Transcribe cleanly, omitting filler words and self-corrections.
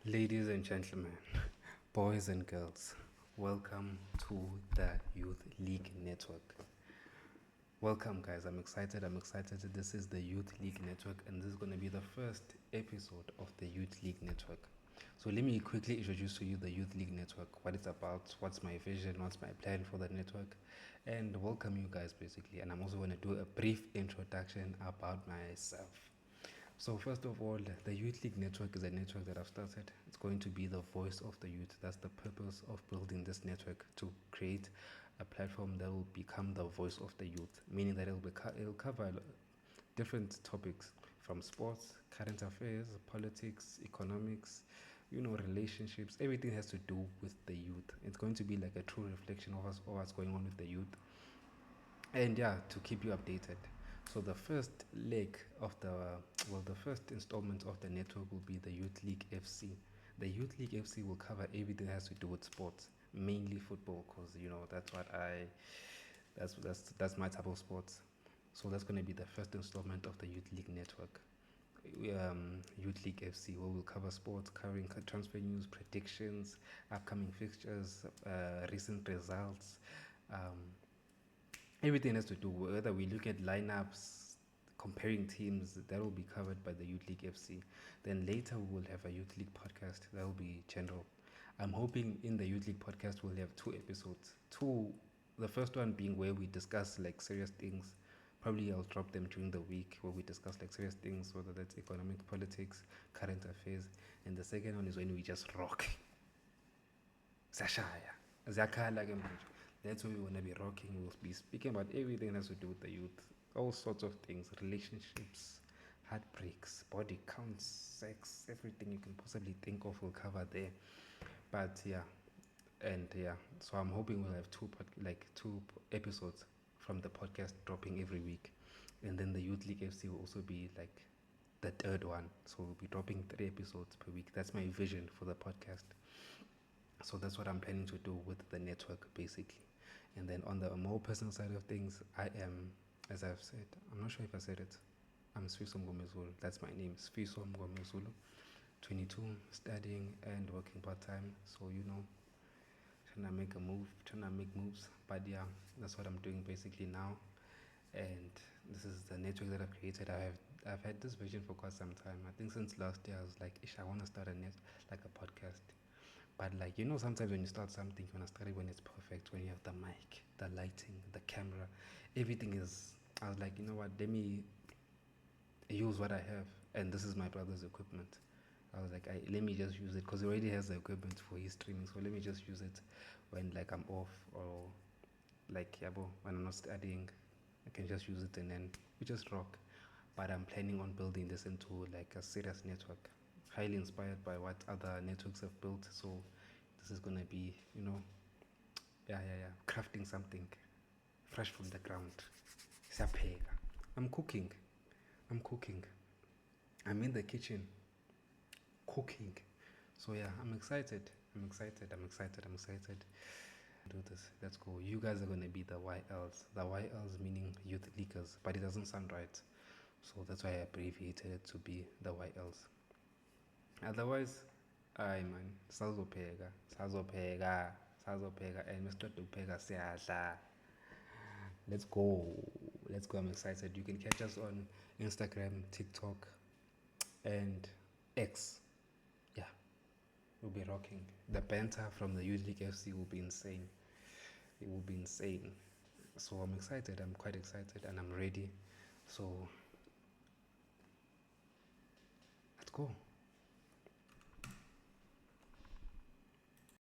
Ladies and gentlemen, boys and girls, welcome to the Youth League Network. Welcome, guys. I'm excited. This is the Youth League Network, and this is going to be the first episode of the Youth League Network. So, let me quickly introduce to you the Youth League Network, what it's about, what's my vision, what's my plan for the network, and welcome you guys basically. And I'm also going to do a brief introduction about myself. So first of all, the Youth League Network is a network that I've started. It's going to be the voice of the youth. That's the purpose of building this network, to create a platform that will become the voice of the youth, meaning that it'll cover different topics from sports, current affairs, politics, economics, relationships. Everything has to do with the youth. It's going to be like a true reflection of what's going on with the youth, and yeah, to keep you updated. So the first leg of the first installment of the network will be the Youth League FC. The Youth League FC will cover everything that has to do with sports, mainly football, because that's my type of sports. So that's going to be the first installment of the Youth League network. Youth League FC, where we'll cover sports, covering transfer news, predictions, upcoming fixtures, recent results. Everything has to do, whether we look at lineups, comparing teams, that will be covered by the Youth League FC. Then later we will have a Youth League podcast that will be general. I'm hoping in the Youth League podcast we'll have 2 episodes. The first one being where we discuss like serious things. Probably I'll drop them during the week where we discuss like serious things, whether that's economic, politics, current affairs. And the second one is when we just rock. Sashaya. Zakala Gambridge. That's where we want to be rocking. We'll be speaking about everything that has to do with the youth. All sorts of things, relationships, heartbreaks, body counts, sex, everything you can possibly think of will cover there. But yeah, so I'm hoping we'll have two episodes from the podcast dropping every week. And then the Youth League FC will also be like the third one. So we'll be dropping 3 episodes per week. That's my vision for the podcast. So that's what I'm planning to do with the network basically. And then on the more personal side of things, I am, as I've said, I'm not sure if I said it, I'm Sfiso Mgomezulu. That's my name, Sfiso Mgomezulu. 22, studying and working part-time. So trying to make moves. But yeah, that's what I'm doing basically now. And this is the network that I've created. I've had this vision for quite some time. I think since last year I was like, I want to start a podcast. But sometimes when you start something, you want to start it when it's perfect, when you have the mic, the lighting, the camera, everything is. I was like, you know what? Let me use what I have, and this is my brother's equipment. I was like, let me just use it because he already has the equipment for his streaming. So let me just use it when I'm off, or when I'm not studying. I can just use it and then we just rock. But I'm planning on building this into like a serious network, highly inspired by what other networks have built. So this is gonna be, crafting something fresh from the ground. Siyapheka. I'm cooking. I'm in the kitchen cooking. So yeah, I'm excited. Do this. Let's go. You guys are gonna be the YLs. The YLs meaning youth leakers, but it doesn't sound right. So that's why I abbreviated it to be the YLs. Otherwise, man, sazopheka, and Mr. Dupheka siyadla. Let's go. I'm excited. You can catch us on Instagram, TikTok, and X. Yeah, we'll be rocking. The banter from the Youth League FC will be insane. It will be insane. So I'm excited. I'm quite excited, and I'm ready. So let's go.